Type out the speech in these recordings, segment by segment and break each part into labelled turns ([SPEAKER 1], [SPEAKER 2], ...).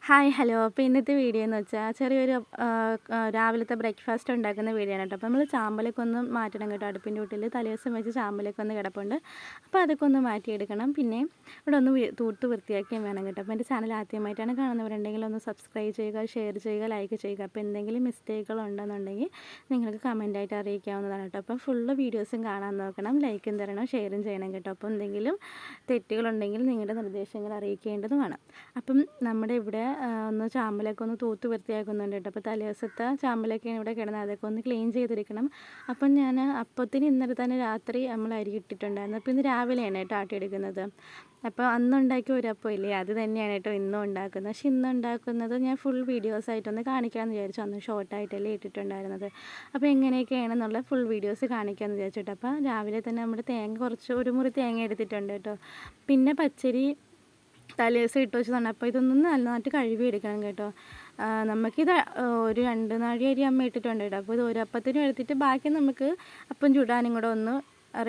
[SPEAKER 1] Hi hello. അപ്പോൾ ഇന്നത്തെ video എന്ന് വെച്ചാൽ ചെറിയൊരു രാവിലത്തെ ബ്രേക്ക്ഫാസ്റ്റ് ഉണ്ടാക്കുന്ന വീഡിയോ ആണ് കേട്ടോ. അപ്പോൾ നമ്മൾ ചാമ്പലൊക്കെ ഒന്ന് മാറ്റണം കേട്ടോ. അടുപ്പിൻ്റെ വീട്ടിൽ തലേദിവസം വെച്ച് ചാമ്പലൊക്കെ ഒന്ന് കിടപ്പുണ്ട്. അപ്പോൾ അതൊക്കെ ഒന്ന് മാറ്റിയെടുക്കണം. പിന്നെ ഇവിടെ ഒന്ന് തൂത്ത് വൃത്തിയാക്കിയും വേണം കേട്ടോ. അപ്പോൾ എൻ്റെ ചാനൽ ആദ്യമായിട്ടാണ് കാണുന്നവരുണ്ടെങ്കിൽ ഒന്ന് സബ്സ്ക്രൈബ് ചെയ്യുക, ഷെയർ ചെയ്യുക, ലൈക്ക് ചെയ്യുക. അപ്പോൾ എന്തെങ്കിലും മിസ്റ്റേക്കുകൾ ഉണ്ടെന്നുണ്ടെങ്കിൽ നിങ്ങൾക്ക് കമൻറ്റായിട്ട് അറിയിക്കാവുന്നതാണ് കേട്ടോ. അപ്പോൾ ഫുള്ള് വീഡിയോസും കാണാൻ നോക്കണം, ലൈക്കും തരണം, ഷെയറും ചെയ്യണം കേട്ടോ. അപ്പോൾ എന്തെങ്കിലും തെറ്റുകളുണ്ടെങ്കിൽ നിങ്ങളുടെ നിർദ്ദേശങ്ങൾ അറിയിക്കേണ്ടതുമാണ്. അപ്പം നമ്മുടെ ഇവിടെ ഒന്ന് ചാമ്പലൊക്കെ ഒന്ന് തൂത്ത് വൃത്തിയാക്കുന്നുണ്ട് കേട്ടോ. അപ്പോൾ തലേദിവസത്തെ ചാമ്പലൊക്കെയാണ് ഇവിടെ കിടന്നത്, അതൊക്കെ ഒന്ന് ക്ലീൻ ചെയ്തിരിക്കണം. അപ്പം ഞാൻ അപ്പത്തിന് ഇന്നലെ തന്നെ രാത്രി നമ്മൾ അരി ഇട്ടിട്ടുണ്ടായിരുന്നു. അപ്പോൾ ഇന്ന് രാവിലെയാണ് കേട്ടോ ആട്ടിയെടുക്കുന്നത്. അപ്പോൾ അന്നുണ്ടാക്കിയ ഒരു അപ്പം ഇല്ലേ, അത് തന്നെയാണ് കേട്ടോ ഇന്നും ഉണ്ടാക്കുന്നത്. പക്ഷെ ഇന്ന് ഉണ്ടാക്കുന്നത് ഞാൻ ഫുൾ വീഡിയോസായിട്ടൊന്ന് കാണിക്കാമെന്ന് വിചാരിച്ചു. അന്ന് ഷോർട്ടായിട്ടല്ലേ ഇട്ടിട്ടുണ്ടായിരുന്നത്. അപ്പോൾ എങ്ങനെയൊക്കെയാണെന്നുള്ള ഫുൾ വീഡിയോസ് കാണിക്കാമെന്ന് വിചാരിച്ചിട്ട്. അപ്പോൾ രാവിലെ തന്നെ നമ്മുടെ തേങ്ങ കുറച്ച് ഒരു മുറി തേങ്ങ എടുത്തിട്ടുണ്ട് കേട്ടോ. പിന്നെ പച്ചരി തലേദിവസം ഇട്ട് വെച്ചതാണ്. അപ്പോൾ ഇതൊന്നും നന്നായിട്ട് കഴുകി എടുക്കണം കേട്ടോ. നമുക്കിത് ഒരു 2 നാഴി അരി അമ്മ ഇട്ടിട്ടുണ്ട് കേട്ടോ. അപ്പോൾ ഇത് ഒരു അപ്പത്തിനും എടുത്തിട്ട് ബാക്കി നമുക്ക് അപ്പം ചുടാനും കൂടെ ഒന്ന്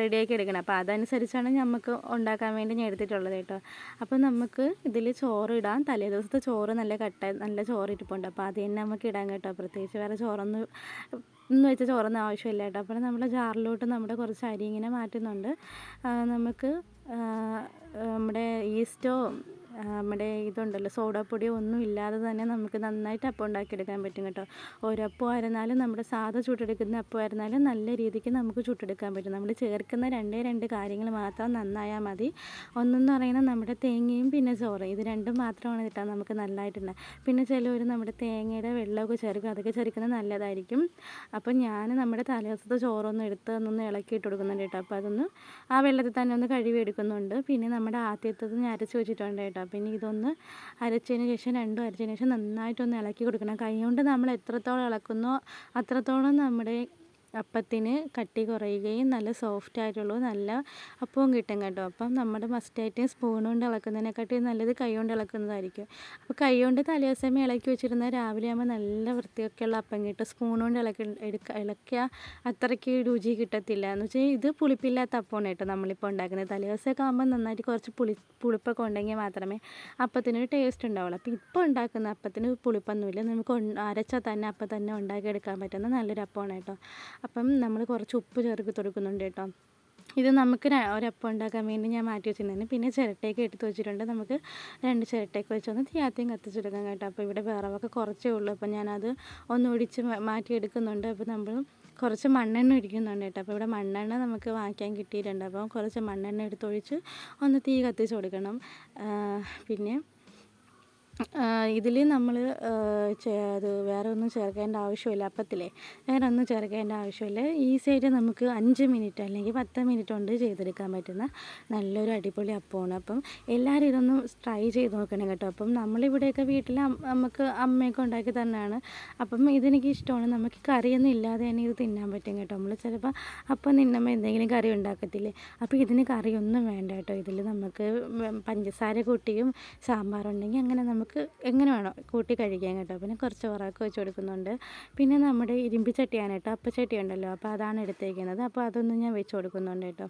[SPEAKER 1] റെഡിയാക്കി എടുക്കണം. അപ്പോൾ അതനുസരിച്ചാണ് നമുക്ക് ഉണ്ടാക്കാൻ വേണ്ടി ഞാൻ എടുത്തിട്ടുള്ളത് കേട്ടോ. അപ്പോൾ നമുക്ക് ഇതിൽ ചോറ് ഇടാം. തലേ ദിവസത്തെ ചോറ് നല്ല ചോറ് ഇരിപ്പുണ്ട്. അപ്പോൾ അത് തന്നെ നമുക്ക് ഇടാൻ കേട്ടോ. പ്രത്യേകിച്ച് വേറെ ചോറൊന്നും ഇന്ന് വെച്ച ചോറൊന്നും ആവശ്യമില്ല കേട്ടോ. അപ്പോൾ നമ്മുടെ ജാറിലോട്ട് നമ്മുടെ കുറച്ച് അരി ഇങ്ങനെ മാറ്റുന്നുണ്ട്. നമുക്ക് നമ്മുടെ ഈസ്റ്റോ നമ്മുടെ ഇതുണ്ടല്ലോ സോഡാപ്പൊടിയോ ഒന്നും ഇല്ലാതെ തന്നെ നമുക്ക് നന്നായിട്ട് അപ്പം ഉണ്ടാക്കിയെടുക്കാൻ പറ്റും കേട്ടോ. ഒരപ്പം ആയിരുന്നാലും നമ്മുടെ സാധാ ചുട്ടെടുക്കുന്ന അപ്പം ആയിരുന്നാലും നല്ല രീതിക്ക് നമുക്ക് ചുട്ടെടുക്കാൻ പറ്റും. നമ്മൾ ചേർക്കുന്ന രണ്ട് കാര്യങ്ങൾ മാത്രം നന്നായാൽ മതി. ഒന്നെന്ന് പറയുന്നത് നമ്മുടെ തേങ്ങയും പിന്നെ ചോറ്, ഇത് രണ്ടും മാത്രമാണ് കിട്ടാൻ നമുക്ക് നല്ലതായിട്ടുണ്ട്. പിന്നെ ചിലവർ നമ്മുടെ തേങ്ങയുടെ വെള്ളമൊക്കെ ചേർക്കും, അതൊക്കെ ചേർക്കുന്നത് നല്ലതായിരിക്കും. അപ്പം ഞാൻ നമ്മുടെ തലേദിവസത്തെ ചോറൊന്ന് എടുത്ത് ഒന്നൊന്ന് ഇളക്കിയിട്ട് കൊടുക്കുന്നുണ്ട് കേട്ടോ. അപ്പോൾ അതൊന്ന് ആ വെള്ളത്തിൽ തന്നെ ഒന്ന് കഴുകി എടുക്കുന്നുണ്ട്. പിന്നെ നമ്മുടെ ആദ്യത്തത് ഞാൻ അരച്ച് വെച്ചിട്ടുണ്ട് കേട്ടോ. പിന്നെ ഇതൊന്ന് അരച്ചതിന് ശേഷം രണ്ടും അരച്ചതിന് ശേഷം നന്നായിട്ടൊന്ന് ഇളക്കി കൊടുക്കണം. കൈ കൊണ്ട് നമ്മൾ എത്രത്തോളം ഇളക്കുന്നോ അത്രത്തോളം നമ്മുടെ അപ്പത്തിന് കട്ടി കുറയുകയും നല്ല സോഫ്റ്റ് ആയിട്ടുള്ളൂ നല്ല അപ്പവും കിട്ടും കേട്ടോ. അപ്പം നമ്മുടെ മസ്റ്റായിട്ട് സ്പൂൺ കൊണ്ട് ഇളക്കുന്നതിനെക്കാട്ടി നല്ലത് കൈ കൊണ്ട് ഇളക്കുന്നതായിരിക്കും. അപ്പോൾ കൈ കൊണ്ട് തലേദിവസമേ ഇളക്കി വെച്ചിരുന്നാൽ രാവിലെ ആകുമ്പോൾ നല്ല വൃത്തിയൊക്കെയുള്ള അപ്പം കിട്ടും. സ്പൂൺ കൊണ്ട് ഇളക്കിയാൽ അത്രയ്ക്ക് രുചി കിട്ടത്തില്ല. എന്ന് വെച്ചാൽ ഇത് പുളിപ്പില്ലാത്ത അപ്പമാണ് കേട്ടോ നമ്മളിപ്പോൾ ഉണ്ടാക്കുന്നത്. തലേദിവസമൊക്കെ ആകുമ്പോൾ നന്നായിട്ട് കുറച്ച് പുളിപ്പൊക്കെ ഉണ്ടെങ്കിൽ മാത്രമേ അപ്പത്തിനൊരു ടേസ്റ്റ് ഉണ്ടാവുള്ളൂ. അപ്പോൾ ഇപ്പോൾ ഉണ്ടാക്കുന്ന അപ്പത്തിന് പുളിപ്പൊന്നുമില്ല, നമുക്ക് അരച്ചാൽ തന്നെ അപ്പം തന്നെ ഉണ്ടാക്കിയെടുക്കാൻ പറ്റുന്ന നല്ലൊരു അപ്പമാണ് കേട്ടോ. അപ്പം നമ്മൾ കുറച്ച് ഉപ്പ് ചേർത്ത് കൊടുക്കുന്നുണ്ട് കേട്ടോ. ഇത് നമുക്ക് ഒരപ്പം ഉണ്ടാക്കാൻ വേണ്ടി ഞാൻ മാറ്റി വെച്ചിട്ടുണ്ടായിരുന്നു. പിന്നെ ചിരട്ടയൊക്കെ എടുത്ത് വെച്ചിട്ടുണ്ട്. നമുക്ക് 2 ചിരട്ടയൊക്കെ വെച്ചൊന്ന് തീയാத்தைയും കത്തിച്ചെടുക്കാം കേട്ടോ. അപ്പോൾ ഇവിടെ വിറവൊക്കെ കുറച്ചേ ഉള്ളൂ. അപ്പോൾ ഞാനത് ഒന്ന് ഒടിച്ച് മാറ്റിയെടുക്കുന്നുണ്ട്. അപ്പോൾ നമ്മൾ കുറച്ച് മണ്ണെണ്ണ ഒഴിക്കുന്നുണ്ട് കേട്ടോ. അപ്പോൾ ഇവിടെ മണ്ണെണ്ണ നമുക്ക് വാങ്ങിക്കാൻ കിട്ടിയിട്ടുണ്ട്. അപ്പോൾ കുറച്ച് മണ്ണെണ്ണ എടുത്തൊഴിച്ച് ഒന്ന് തീ കത്തിച്ച് കൊടുക്കണം. പിന്നെ ഇതിൽ നമ്മൾ അത് വേറെ ഒന്നും ചേർക്കേണ്ട ആവശ്യമില്ല. അപ്പത്തിലേ വേറെ ഒന്നും ചേർക്കേണ്ട ആവശ്യമില്ല. ഈസിയായിട്ട് നമുക്ക് 5 മിനിറ്റ് അല്ലെങ്കിൽ 10 മിനിറ്റ് കൊണ്ട് ചെയ്തെടുക്കാൻ പറ്റുന്ന നല്ലൊരു അടിപൊളി അപ്പമാണ്. അപ്പം എല്ലാവരും ഇതൊന്ന് ട്രൈ ചെയ്ത് നോക്കണം കേട്ടോ. അപ്പം നമ്മളിവിടെയൊക്കെ വീട്ടിൽ നമുക്ക് അമ്മയൊക്കെ ഉണ്ടാക്കി തന്നെയാണ്. അപ്പം ഇതെനിക്ക് ഇഷ്ടമാണ്. നമുക്ക് കറിയൊന്നും ഇല്ലാതെ തന്നെ ഇത് തിന്നാൻ പറ്റും കേട്ടോ. നമ്മൾ ചിലപ്പോൾ അപ്പം തിന്നുമ്പോൾ എന്തെങ്കിലും കറി ഉണ്ടാക്കത്തില്ലേ, അപ്പോൾ ഇതിന് കറിയൊന്നും വേണ്ട കേട്ടോ. ഇതിൽ നമുക്ക് പഞ്ചസാര കൂട്ടിയും സാമ്പാറുണ്ടെങ്കിൽ അങ്ങനെ നമുക്ക് എങ്ങനെ വേണോ കൂട്ടി കഴിക്കാൻ കേട്ടോ. പിന്നെ കുറച്ച് ഉറക്കം വെച്ച് കൊടുക്കുന്നുണ്ട്. പിന്നെ നമ്മുടെ ഇരുമ്പ് ചട്ടിയാണ് കേട്ടോ, അപ്പച്ചട്ടി ഉണ്ടല്ലോ, അപ്പോൾ അതാണ് എടുത്തേക്കുന്നത്. അപ്പോൾ അതൊന്നും ഞാൻ വെച്ച് കൊടുക്കുന്നുണ്ട് കേട്ടോ.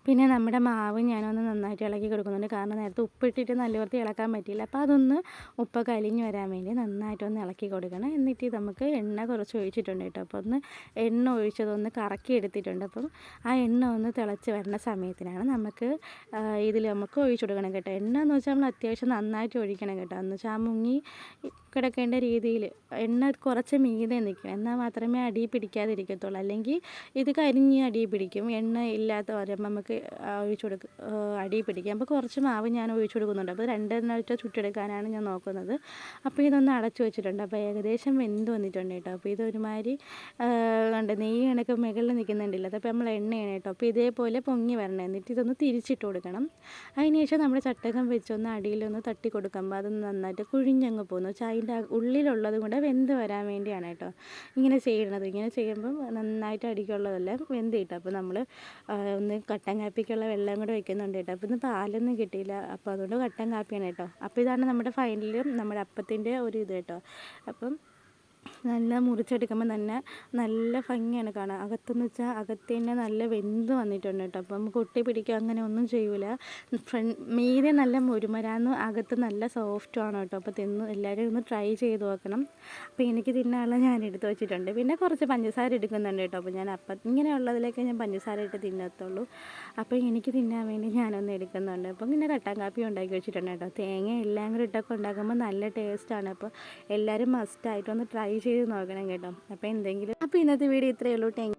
[SPEAKER 1] പിന്നെ നമ്മുടെ മാവ് ഞാനൊന്ന് നന്നായിട്ട് ഇളക്കി കൊടുക്കുന്നുണ്ട്. കാരണം നേരത്തെ ഉപ്പിട്ടിട്ട് നല്ല വൃത്തി ഇളക്കാൻ പറ്റിയില്ല. അപ്പോൾ അതൊന്ന് ഉപ്പൊക്കെ അലിഞ്ഞ് വരാൻ വേണ്ടി നന്നായിട്ടൊന്ന് ഇളക്കി കൊടുക്കണം. എന്നിട്ട് നമുക്ക് എണ്ണ കുറച്ച് ഒഴിച്ചിട്ടുണ്ട് കേട്ടോ. അപ്പോൾ ഒന്ന് എണ്ണ ഒഴിച്ചതൊന്ന് കറക്കി എടുത്തിട്ടുണ്ട്. അപ്പം ആ എണ്ണ ഒന്ന് തിളച്ച് വരുന്ന സമയത്തിനാണ് നമുക്ക് ഇതിൽ നമുക്ക് ഒഴിച്ചു കൊടുക്കണം കേട്ടോ. എണ്ണ എന്ന് വെച്ചാൽ നമ്മൾ അത്യാവശ്യം നന്നായിട്ട് ഒഴിക്കണം കേട്ടോ. എന്ന് വെച്ചാൽ ആ മുങ്ങി കിടക്കേണ്ട രീതിയിൽ എണ്ണ കുറച്ച് മീതെ നിൽക്കണം, എന്നാൽ മാത്രമേ അടി പിടിക്കാതിരിക്കത്തുള്ളൂ. അല്ലെങ്കിൽ ഇത് കരിഞ്ഞ് അടി പിടിക്കും. എണ്ണ ഇല്ലാത്ത വരുമ്പോൾ നമുക്ക് അടി പിടിക്കും. അപ്പോൾ കുറച്ച് മാവ് ഞാൻ ഒഴിച്ചു കൊടുക്കുന്നുണ്ട്. അപ്പോൾ 2 ചുട്ടെടുക്കാനാണ് ഞാൻ നോക്കുന്നത്. അപ്പോൾ ഇതൊന്ന് അടച്ചു വെച്ചിട്ടുണ്ട്. അപ്പോൾ ഏകദേശം വെന്ത് വന്നിട്ടുണ്ട് കേട്ടോ. അപ്പോൾ ഇതൊരുമാതിരി കണ്ട് നെയ്യ് കണക്ക് മുകളിൽ നിൽക്കുന്നുണ്ടല്ലോ, അപ്പോൾ നമ്മൾ എണ്ണയാണ് കേട്ടോ. അപ്പോൾ ഇതേപോലെ പൊങ്ങി വരണം. എന്നിട്ട് ഇതൊന്ന് തിരിച്ചിട്ട് കൊടുക്കണം. അതിനുശേഷം നമ്മുടെ ചട്ടകം വെച്ചൊന്ന് അടിയിലൊന്ന് തട്ടി കൊടുക്കുമ്പോൾ അത് നന്നായിട്ട് കുഴിഞ്ഞങ്ങ് പോകുന്നു. അതിൻ്റെ ഉള്ളിലുള്ളത് കൊണ്ട് വെന്ത് വരാൻ വേണ്ടിയാണ് കേട്ടോ ഇങ്ങനെ ചെയ്യുന്നത്. ഇങ്ങനെ ചെയ്യുമ്പം നന്നായിട്ട് അടിക്കുള്ളതെല്ലാം വെന്ത് കിട്ടും. അപ്പോൾ നമ്മൾ ഒന്ന് കട്ടൻ കാപ്പിക്കുള്ള വെള്ളം കൂടെ വയ്ക്കുന്നുണ്ട് കേട്ടോ. അപ്പോൾ ഇന്ന് പാലൊന്നും കിട്ടിയില്ല, അപ്പോൾ അതുകൊണ്ട് കട്ടൻ കാപ്പിയാണ് കേട്ടോ. അപ്പോൾ ഇതാണ് നമ്മുടെ ഫൈനലും നമ്മുടെ അപ്പത്തിൻ്റെ ഒരു ഇത് കേട്ടോ. അപ്പം നല്ല മുറിച്ചെടുക്കുമ്പോൾ തന്നെ നല്ല ഭംഗിയാണ് കാണാൻ. അകത്തെന്ന് വെച്ചാൽ അകത്ത് തന്നെ നല്ല വെന്ത് വന്നിട്ടുണ്ട് കേട്ടോ. അപ്പം നമുക്ക് ഒട്ടി പിടിക്കുക അങ്ങനെ ഒന്നും ചെയ്യൂല. മീതെ നല്ല മുരുമരാന്ന്, അകത്ത് നല്ല സോഫ്റ്റുമാണ് കേട്ടോ. അപ്പോൾ എല്ലാവരും ഒന്ന് ട്രൈ ചെയ്ത് നോക്കണം. അപ്പോൾ എനിക്ക് തിന്നാനുള്ള ഞാൻ എടുത്ത് വെച്ചിട്ടുണ്ട്. പിന്നെ കുറച്ച് പഞ്ചസാര എടുക്കുന്നുണ്ട് കേട്ടോ. അപ്പോൾ ഞാൻ ഇങ്ങനെയുള്ളതിലേക്ക് ഞാൻ പഞ്ചസാര ഇട്ട് തിന്നത്തുള്ളൂ. അപ്പോൾ എനിക്ക് തിന്നാൻ വേണ്ടി ഞാനൊന്ന് എടുക്കുന്നുണ്ട്. അപ്പം പിന്നെ കട്ടൻ കാപ്പി ഉണ്ടാക്കി വെച്ചിട്ടുണ്ട് കേട്ടോ. തേങ്ങ എല്ലാം കൂടി ഇട്ടൊക്കെ ഉണ്ടാക്കുമ്പോൾ നല്ല ടേസ്റ്റാണ്. അപ്പോൾ എല്ലാവരും മസ്റ്റായിട്ടൊന്ന് ട്രൈ ചെയ്ത് നോക്കണം കേട്ടോ. അപ്പോൾ ഇന്നത്തെ വീഡിയോ ഇത്രയേ ഉള്ളൂ.